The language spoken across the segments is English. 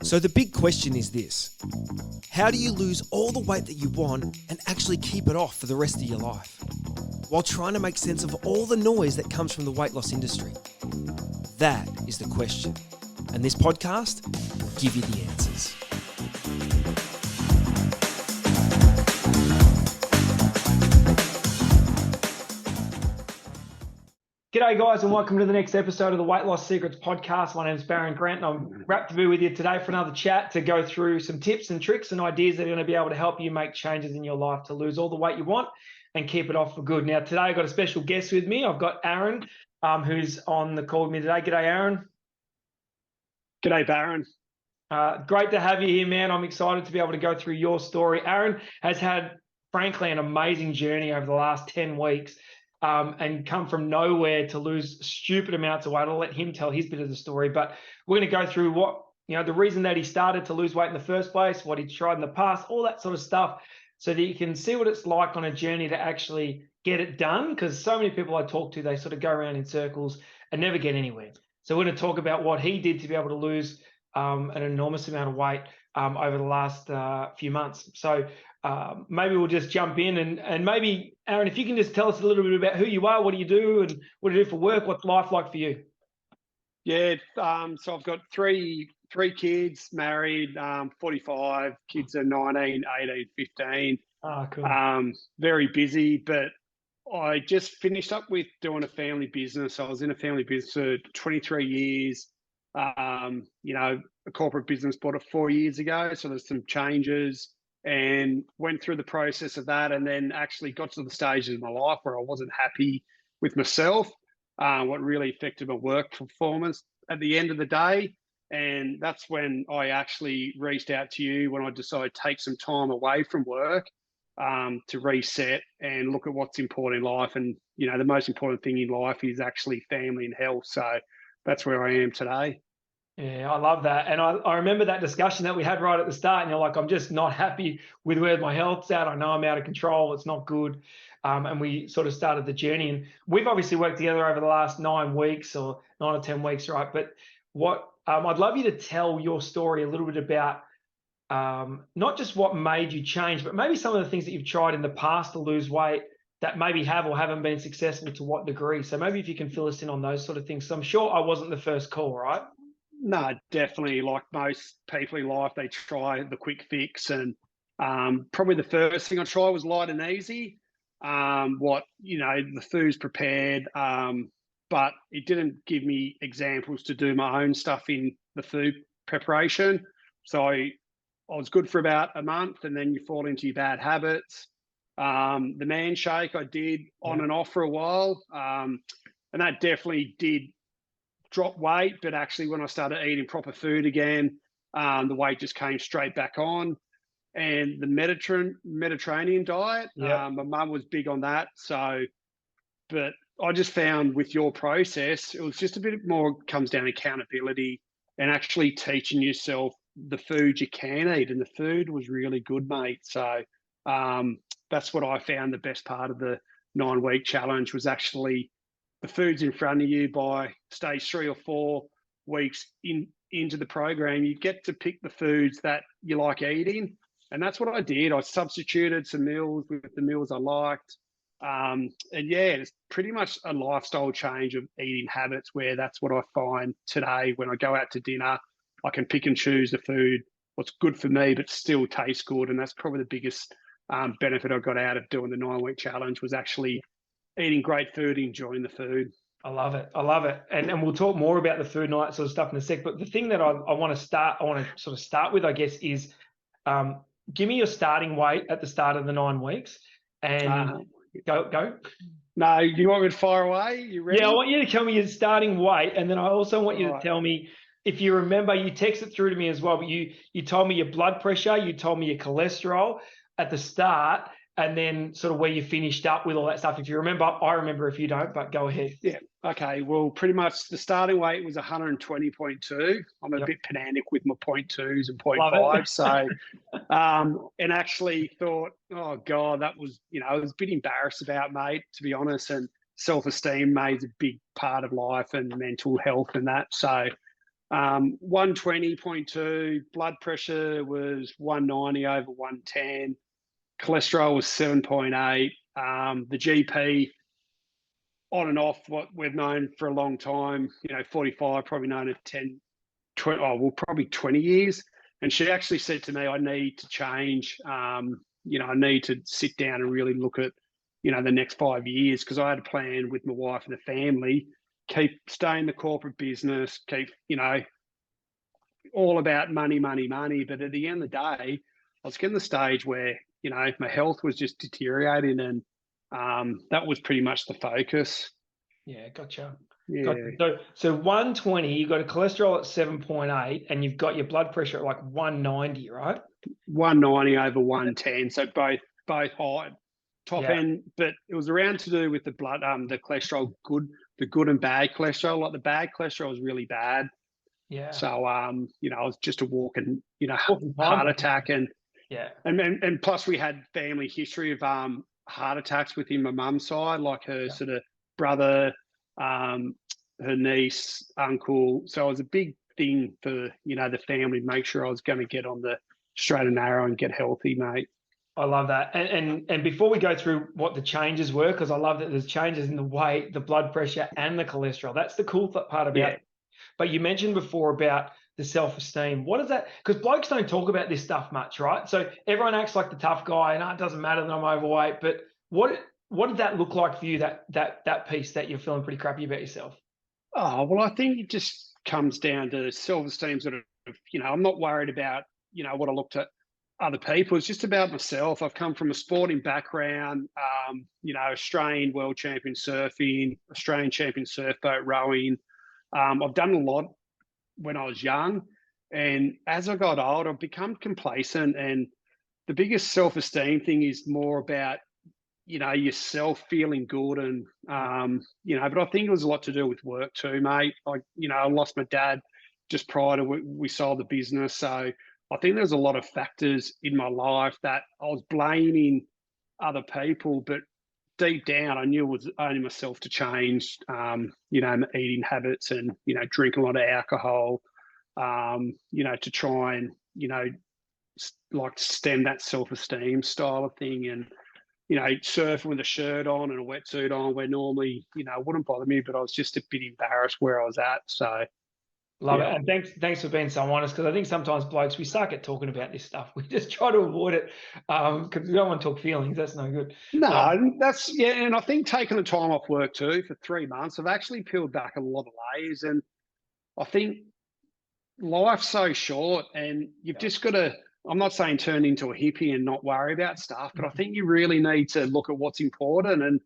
So the big question is this: how do you lose all the weight that you want and actually keep it off for the rest of your life, while trying to make sense of all the noise that comes from the weight loss industry? That is the question, and this podcast will give you the answers. G'day guys, and welcome to the next episode of the Weight Loss Secrets podcast. My name is Baron Grant and I'm wrapped to be with you today for another chat to go through some tips and tricks and ideas that are going to be able to help you make changes in your life to lose all the weight you want and keep it off for good. Now today I've got a special guest with me. I've got Aaron, who's on the call with me today. G'day Aaron. G'day Baron. Great to have you here, man. I'm excited to be able to go through your story. Aaron has had, frankly, an amazing journey over the last 10 weeks. And come from nowhere to lose stupid amounts of weight. I'll let him tell his bit of the story, but we're going to go through the reason that he started to lose weight in the first place, what he's tried in the past, all that sort of stuff, so that you can see what it's like on a journey to actually get it done. Because so many people I talk to, they sort of go around in circles and never get anywhere. So we're going to talk about what he did to be able to lose an enormous amount of weight over the last few months. So maybe we'll just jump in and maybe, Aaron, if you can just tell us a little bit about who you are, what do you do, and what do you do for work, what's life like for you? Yeah, so I've got three kids, married, 45, kids are 19, 18, 15. Cool. Very busy, but I just finished up with doing a family business. I was in a family business for 23 years. A corporate business bought it 4 years ago, so there's some changes. And went through the process of that, and then actually got to the stages of my life where I wasn't happy with myself, what really affected my work performance at the end of the day. And that's when I actually reached out to you when I decided to take some time away from work to reset and look at what's important in life. And, the most important thing in life is actually family and health. So that's where I am today. Yeah, I love that. And I remember that discussion that we had right at the start, and you're like, I'm just not happy with where my health's at. I know I'm out of control. It's not good. And we sort of started the journey. And we've obviously worked together over the last 9 weeks or 9 or 10 weeks, right? But what I'd love you to tell your story a little bit about not just what made you change, but maybe some of the things that you've tried in the past to lose weight that maybe have or haven't been successful, to what degree. So maybe if you can fill us in on those sort of things. So I'm sure I wasn't the first call, right? No, definitely. Like most people in life, they try the quick fix, and probably the first thing I tried was light and easy. The food's prepared, but it didn't give me examples to do my own stuff in the food preparation. So I was good for about a month, and then you fall into your bad habits. The man shake I did on and off for a while, and that definitely did drop weight, but actually when I started eating proper food again, the weight just came straight back on. And the Mediterranean diet, my mum was big on that. But I just found with your process, it was just a bit more comes down to accountability and actually teaching yourself the food you can eat. And the food was really good, mate. So that's what I found the best part of the 9-week challenge was actually the food's in front of you. By stage 3 or 4 weeks into the program, you get to pick the foods that you like eating. And that's what I did. I substituted some meals with the meals I liked. It's pretty much a lifestyle change of eating habits, where that's what I find today when I go out to dinner. I can pick and choose the food, what's good for me, but still tastes good. And that's probably the biggest benefit I got out of doing the 9-week challenge, was actually eating great food, enjoying the food. I love it. I love it. And we'll talk more about the food and all that sort of stuff in a sec. But the thing that I want to sort of start with, I guess, is give me your starting weight at the start of the 9 weeks, and go. No, you want me to fire away? You ready? Yeah, I want you to tell me your starting weight, and then I also want you to tell me, if you remember, you texted through to me as well, but you told me your blood pressure, you told me your cholesterol at the start, and then sort of where you finished up with all that stuff. If you remember, I remember. If you don't, but go ahead. Yeah. Okay. Well, pretty much the starting weight was 120.2. I'm a bit pedantic with my 0.2s and 0.5. So, and actually thought, oh God, that was, I was a bit embarrassed about, mate, to be honest. And self-esteem made a big part of life and mental health and that. So 120.2, blood pressure was 190 over 110, cholesterol was 7.8. The GP on and off, what we've known for a long time, 45, probably known it 10, 20, well, probably 20 years. And she actually said to me, I need to change. I need to sit down and really look at, the next 5 years, because I had a plan with my wife and the family, stay in the corporate business, keep, all about money, money, money. But at the end of the day, I was getting to the stage where, my health was just deteriorating, and that was pretty much the focus. Yeah, gotcha. Yeah. So 120, you've got a cholesterol at 7.8, and you've got your blood pressure at like 190, right? 190 over 110. So both high, top end, but it was around to do with the blood, the cholesterol, the good and bad cholesterol. Like the bad cholesterol was really bad. Yeah. So I was just a walking, heart attack, and plus we had family history of heart attacks within my mum's side, like her sort of brother, her niece, uncle. So it was a big thing for the family to make sure I was going to get on the straight and narrow and get healthy, mate. I love that. And before we go through what the changes were, because I love that there's changes in the weight, the blood pressure, and the cholesterol. That's the cool part about it. But you mentioned before about the self-esteem. What is that? Because blokes don't talk about this stuff much, right? So everyone acts like the tough guy, and it doesn't matter that I'm overweight. But what did that look like for you? That piece that you're feeling pretty crappy about yourself. Oh well, I think it just comes down to self-esteem. Sort of, I'm not worried about what I looked at other people. It's just about myself. I've come from a sporting background. Australian world champion surfing, Australian champion surfboat rowing. I've done a lot when I was young, and as I got older, I've become complacent. And the biggest self-esteem thing is more about, yourself feeling good. And, but I think it was a lot to do with work too, mate. I lost my dad just prior to we sold the business. So I think there's a lot of factors in my life that I was blaming other people, but deep down, I knew it was only myself to change, my eating habits and, drink a lot of alcohol, to try and, like stem that self-esteem style of thing. And, surfing with a shirt on and a wetsuit on, where normally, it wouldn't bother me, but I was just a bit embarrassed where I was at. So love it. And thanks for being so honest, because I think sometimes blokes, we suck at talking about this stuff. We just try to avoid it because we don't want to talk feelings. That's no good. No, and I think taking the time off work too for 3 months, I've actually peeled back a lot of layers. And I think life's so short, and you've just got to, I'm not saying turn into a hippie and not worry about stuff, but I think you really need to look at what's important. And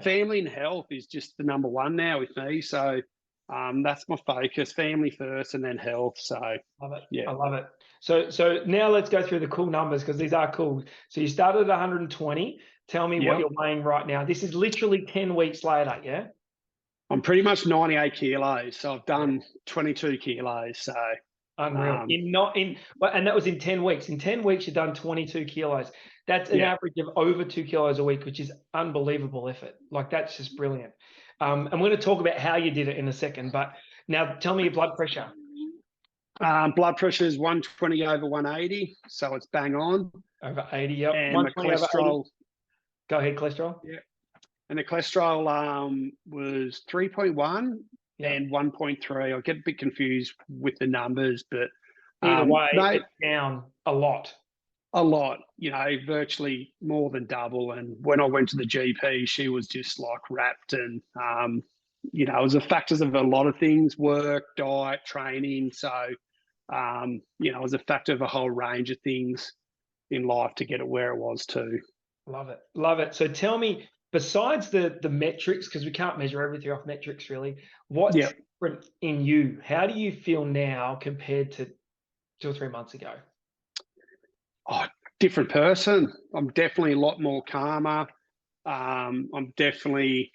family and health is just the number one now with me. So that's my focus: family first, and then health. So love it. Yeah, I love it. So now let's go through the cool numbers, because these are cool. So you started at 120. Tell me what you're weighing right now. This is literally 10 weeks later. Yeah. I'm pretty much 98 kilos. So I've done 22 kilos. So unreal. And that was in 10 weeks. In 10 weeks, you've done 22 kilos. That's an average of over 2 kilos a week, which is unbelievable effort. Like, that's just brilliant. I'm going to talk about how you did it in a second, but now tell me your blood pressure. Blood pressure is 120 over 180, so it's bang on. Over 80, yep. And my cholesterol. Go ahead, cholesterol. Yeah. And the cholesterol was 3.1 and 1.3. I get a bit confused with the numbers, but either way, it's down a lot. A lot, virtually more than double. And when I went to the GP, she was just like wrapped. And, it was a factors of a lot of things: work, diet, training. So, it was a factor of a whole range of things in life to get it where it was too. Love it. Love it. So tell me, besides the metrics, because we can't measure everything off metrics really, what's different in you? How do you feel now compared to 2 or 3 months ago? Oh, different person. I'm definitely a lot more calmer. I'm definitely,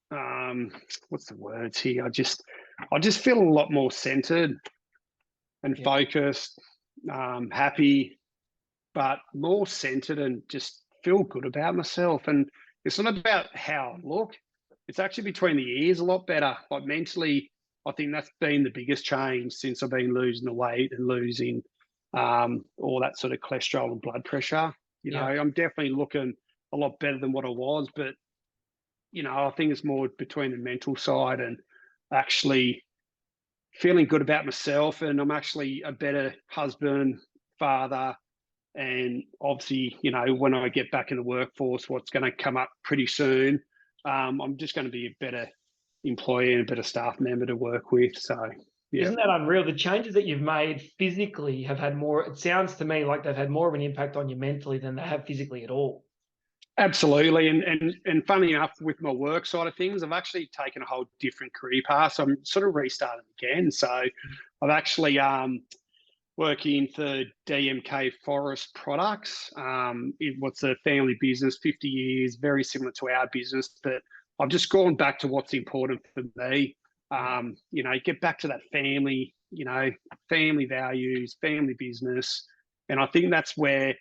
what's the words here? I just feel a lot more centered and focused, happy, but more centered, and just feel good about myself. And it's not about how I look. It's actually between the ears a lot better. Like mentally, I think that's been the biggest change since I've been losing the weight and losing all that sort of cholesterol and blood pressure. You know, I'm definitely looking a lot better than what I was, but you know, I think it's more between the mental side and actually feeling good about myself. And I'm actually a better husband, father, and obviously, you know, when I get back in the workforce, what's going to come up pretty soon, I'm just going to be a better employee and a better staff member to work with. So, yeah. Isn't that unreal? The changes that you've made physically have had more, it sounds to me like they've had more of an impact on you mentally than they have physically at all. Absolutely. And funny enough, with my work side of things, I've actually taken a whole different career path. So I'm sort of restarting again. So I've actually working for DMK Forest Products. It was a family business, 50 years, very similar to our business, but I've just gone back to what's important for me. You know, get back to that family, you know, family values, family business. And I think that's where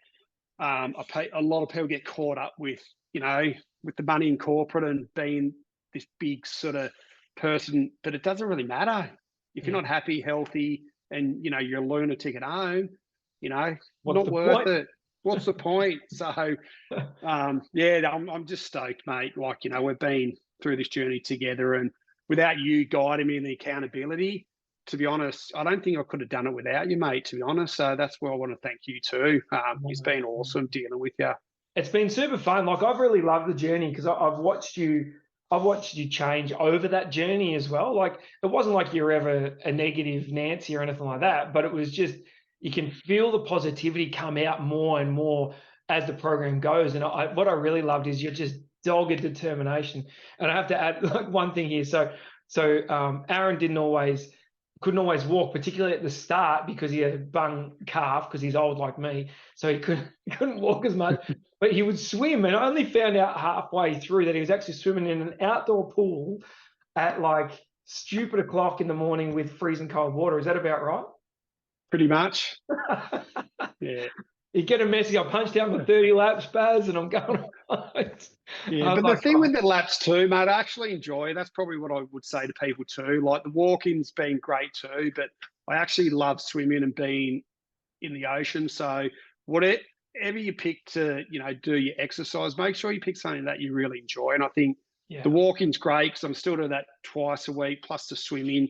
a lot of people get caught up with, you know, with the money in corporate and being this big sort of person, but it doesn't really matter. If you're not happy, healthy, and, you know, you're a lunatic at home, you know, not worth it. What's the point? So, yeah, I'm just stoked, mate. Like, you know, we've been through this journey together, and without you guiding me in the accountability, to be honest, I don't think I could have done it without you, mate, to be honest. So that's where I want to thank you too. It's been awesome dealing with you. It's been super fun. Like, I've really loved the journey because I've watched you change over that journey as well. Like, it wasn't like you were ever a negative Nancy or anything like that, but it was just, you can feel the positivity come out more and more as the program goes. And what I really loved is you're just dogged determination. And I have to add like one thing here. So Aaron couldn't always walk, particularly at the start, because he had a bung calf because he's old like me. So he couldn't walk as much, but he would swim. And I only found out halfway through that he was actually swimming in an outdoor pool at like stupid o'clock in the morning with freezing cold water. Is that about right? Pretty much. Yeah. You get a message, I punched out my 30 laps, Baz, and I'm going right. Yeah, but the thing with the laps too, mate, I actually enjoy. That's probably what I would say to people too. Like, the walking's been great too, but I actually love swimming and being in the ocean. So whatever you pick to, you know, do your exercise, make sure you pick something that you really enjoy. And I think the walking's great because I'm still doing that twice a week, plus the swimming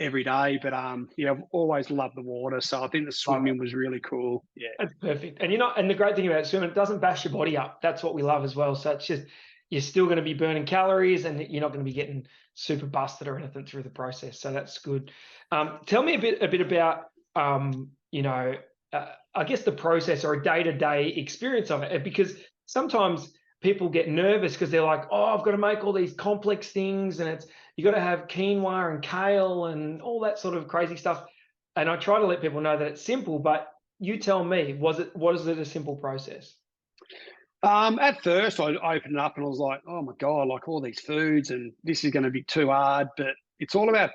every day. But yeah, I've always loved the water, so I think the swimming was really cool. Yeah, that's perfect. And and the great thing about swimming, it doesn't bash your body up. That's what we love as well. So it's just, you're still going to be burning calories, and you're not going to be getting super busted or anything through the process. So that's good. Tell me a bit about you know, I guess the process or a day-to-day experience of it, because sometimes people get nervous because they're like, oh, I've got to make all these complex things, and you got to have quinoa and kale and all that sort of crazy stuff. And I try to let people know that it's simple, but you tell me, was it a simple process? At first, I opened it up and I was like, oh my God, like all these foods, and this is going to be too hard. But it's all about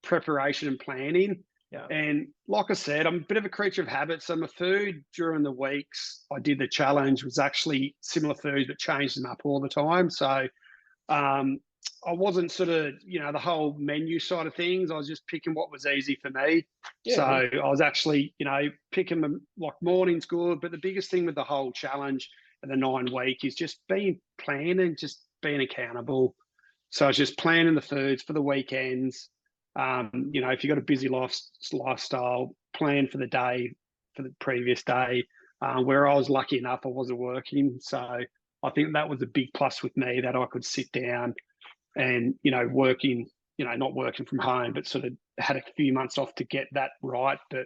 preparation and planning. Yeah. And like I said, I'm a bit of a creature of habit. So my food during the weeks I did the challenge was actually similar foods, but changed them up all the time. So I wasn't sort of, you know, the whole menu side of things. I was just picking what was easy for me. Yeah. So I was actually, you know, picking them, like, morning's good. But the biggest thing with the whole challenge and the 9-week is just being planning, just being accountable. So it's just planning the foods for the weekends. You know, if you've got a busy lifestyle, plan for the day, for the previous day. Where I was lucky enough, I wasn't working. So I think that was a big plus with me, that I could sit down and, you know, working, you know, not working from home, but sort of had a few months off to get that right. But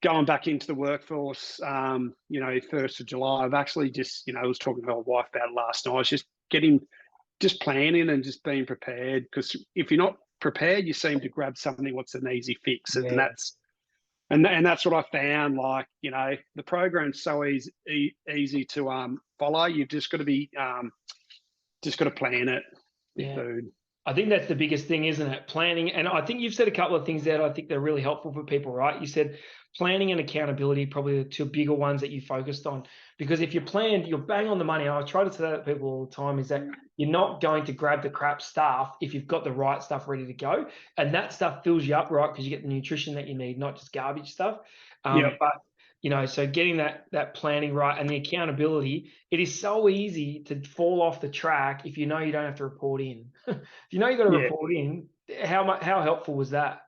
going back into the workforce, you know, 1st of July, I've actually just, you know, I was talking to my wife about it last night. I was just planning and just being prepared, because if you're not prepared, you seem to grab something what's an easy fix. Yeah. And that's what I found. Like, you know, the program's so easy to follow. You've just got to be just got to plan it with food. I think that's the biggest thing, isn't it? Planning. And I think you've said a couple of things there that I think they're really helpful for people, right? You said planning and accountability, probably the two bigger ones that you focused on. Because if you planned, you're bang on the money. And I try to say that to people all the time is that you're not going to grab the crap stuff if you've got the right stuff ready to go. And that stuff fills you up, right? Because you get the nutrition that you need, not just garbage stuff. Yep. But so getting that planning right and the accountability, it is so easy to fall off the track if you know you don't have to report in. If you know you got to Yeah. report in, how helpful was that?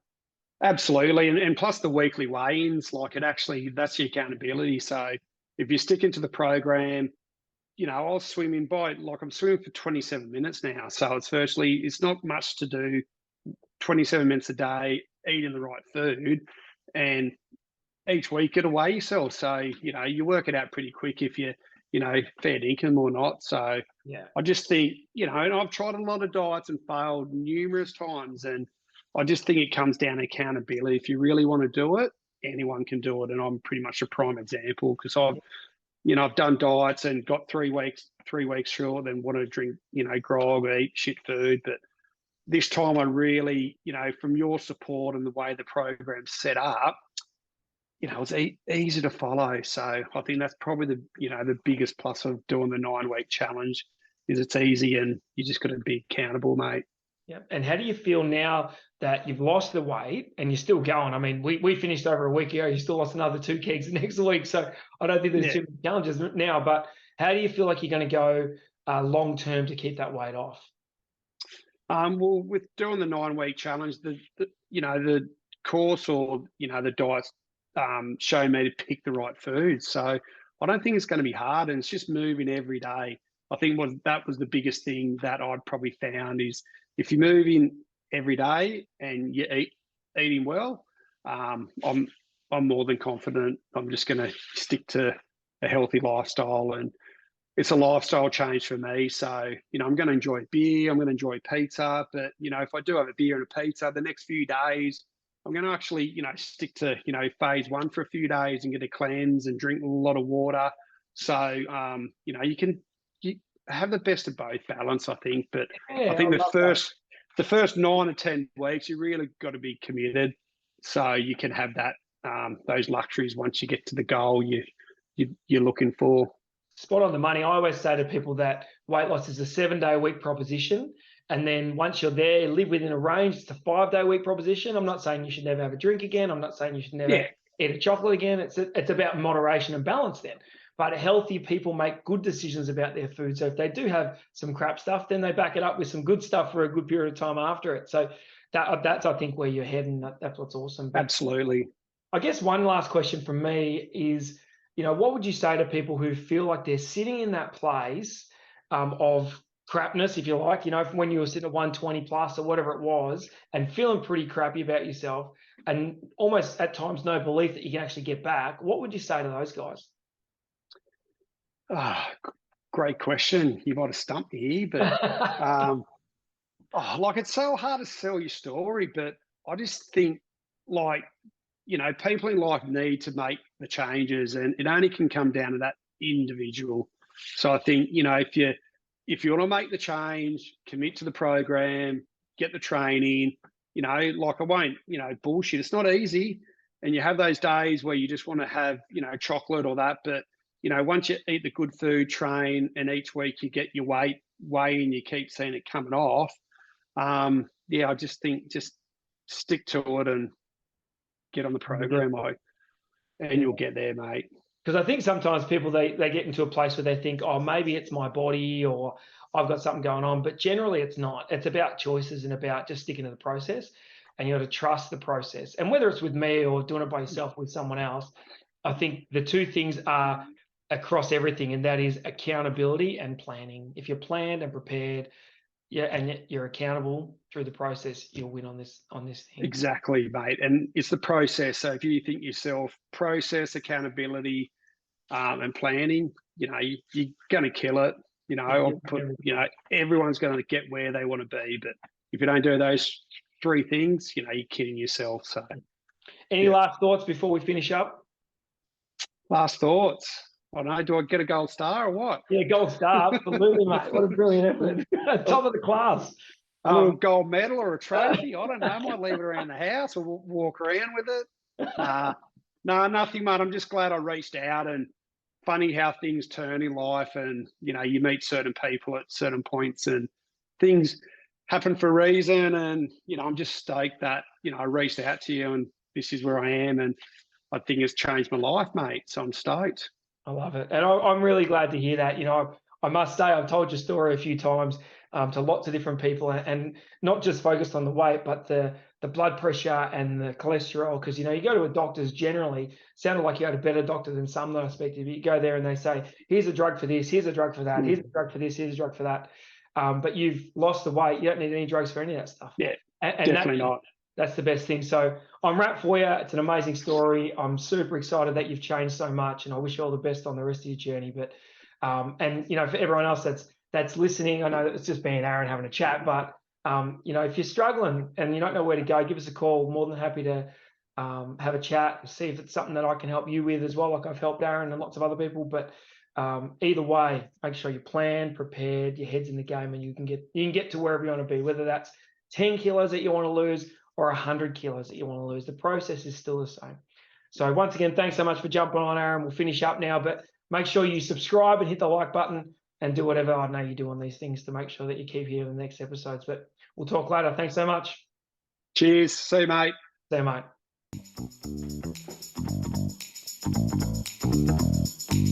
Absolutely. And plus the weekly weigh-ins, like that's the accountability. So if you're sticking to the program, I'll swim in I'm swimming for 27 minutes now. So it's not much to do, 27 minutes a day, eating the right food. And each week get weigh yourself. So, you work it out pretty quick if fair income or not. So Yeah. I just think, and I've tried a lot of diets and failed numerous times. And I just think it comes down to accountability. If you really want to do it, anyone can do it. And I'm pretty much a prime example because I've done diets and got 3 weeks short and want to drink, grog or eat shit food. But this time I really, from your support and the way the program's set up, it's easy to follow. So I think that's probably the biggest plus of doing the 9-week challenge is it's easy and you just got to be accountable, mate. Yeah. And how do you feel now that you've lost the weight and you're still going? I mean, we finished over a week ago. You still lost another 2 kegs next week. So I don't think there's too many challenges now. But how do you feel like you're going to go long term to keep that weight off? Well, with doing the 9-week challenge, the course or the diets show me to pick the right food. So I don't think it's going to be hard, and it's just moving every day. I think that was the biggest thing that I'd probably found is if you're moving every day and you eating well, I'm more than confident. I'm just going to stick to a healthy lifestyle, and it's a lifestyle change for me. So, I'm going to enjoy beer. I'm going to enjoy pizza. But, if I do have a beer and a pizza, the next few days, I'm going to actually, stick to, phase 1 for a few days and get a cleanse and drink a lot of water. So, you have the best of both balance, I think. But Yeah, I think the first 9 to 10 weeks, you really got to be committed. So you can have that, those luxuries once you get to the goal you're looking for. Spot on the money. I always say to people that weight loss is a 7-day-a-week proposition. And then once you're there, live within a range. It's a 5-day-a-week proposition. I'm not saying you should never have a drink again. I'm not saying you should never eat a chocolate again. It's about moderation and balance then. But healthy people make good decisions about their food. So if they do have some crap stuff, then they back it up with some good stuff for a good period of time after it. So that's, I think, where you're heading. That's what's awesome. But absolutely. I guess one last question from me is, what would you say to people who feel like they're sitting in that place of crapness, if you like, when you were sitting at 120 plus or whatever it was and feeling pretty crappy about yourself and almost at times no belief that you can actually get back? What would you say to those guys? Great question. You might have stumped me here, but it's so hard to sell your story, but I just think people in life need to make the changes, and it only can come down to that individual. So I think, if you want to make the change, commit to the program, get the training, I won't, bullshit. It's not easy. And you have those days where you just want to have, chocolate or that. But, once you eat the good food, train, and each week you get your weight and you keep seeing it coming off. I just think just stick to it and get on the program, and you'll get there, mate. Because I think sometimes people, they get into a place where they think, oh, maybe it's my body or I've got something going on. But generally it's not. It's about choices and about just sticking to the process. And you got to trust the process. And whether it's with me or doing it by yourself with someone else, I think the two things are across everything, and that is accountability and planning. If you're planned and prepared, and you're accountable through the process, you'll win on this thing. Exactly, mate. And it's the process. So if you think yourself, process, accountability, and planning, you're going to kill it. Everyone's going to get where they want to be. But if you don't do those 3 things, you're kidding yourself. So, any last thoughts before we finish up? Last thoughts. I don't know. Do I get a gold star or what? Yeah, gold star. Absolutely, mate. What a brilliant effort. Top of the class. A little gold medal or a trophy. I don't know. I might leave it around the house or walk around with it. No, nothing, mate. I'm just glad I reached out, and funny how things turn in life, and you meet certain people at certain points and things happen for a reason. And I'm just stoked that I reached out to you, and this is where I am, and I think it's changed my life, mate. So I'm stoked. I love it. And I'm really glad to hear that. I must say, I've told your story a few times to lots of different people, and not just focused on the weight, but the blood pressure and the cholesterol. Because, you go to a doctor's generally, sounded like you had a better doctor than some that I speak to. You go there and they say, here's a drug for this, here's a drug for that, here's a drug for this, here's a drug for that. But you've lost the weight. You don't need any drugs for any of that stuff. Yeah, and definitely not. That's the best thing. So I'm wrapped for you. It's an amazing story. I'm super excited that you've changed so much, and I wish you all the best on the rest of your journey. But and for everyone else that's listening, I know it's just me and Aaron having a chat, but if you're struggling and you don't know where to go, give us a call. More than happy to have a chat, see if it's something that I can help you with as well, like I've helped Aaron and lots of other people. But either way, make sure you plan, prepared, your head's in the game, and you can get to wherever you want to be, whether that's 10 kilos that you want to lose or 100 kilos that you want to lose. The process is still the same. So once again, thanks so much for jumping on, Aaron. We'll finish up now, but make sure you subscribe and hit the like button and do whatever I know you do on these things to make sure that you keep hearing the next episodes. But we'll talk later. Thanks so much. Cheers. See you, mate. See you, mate.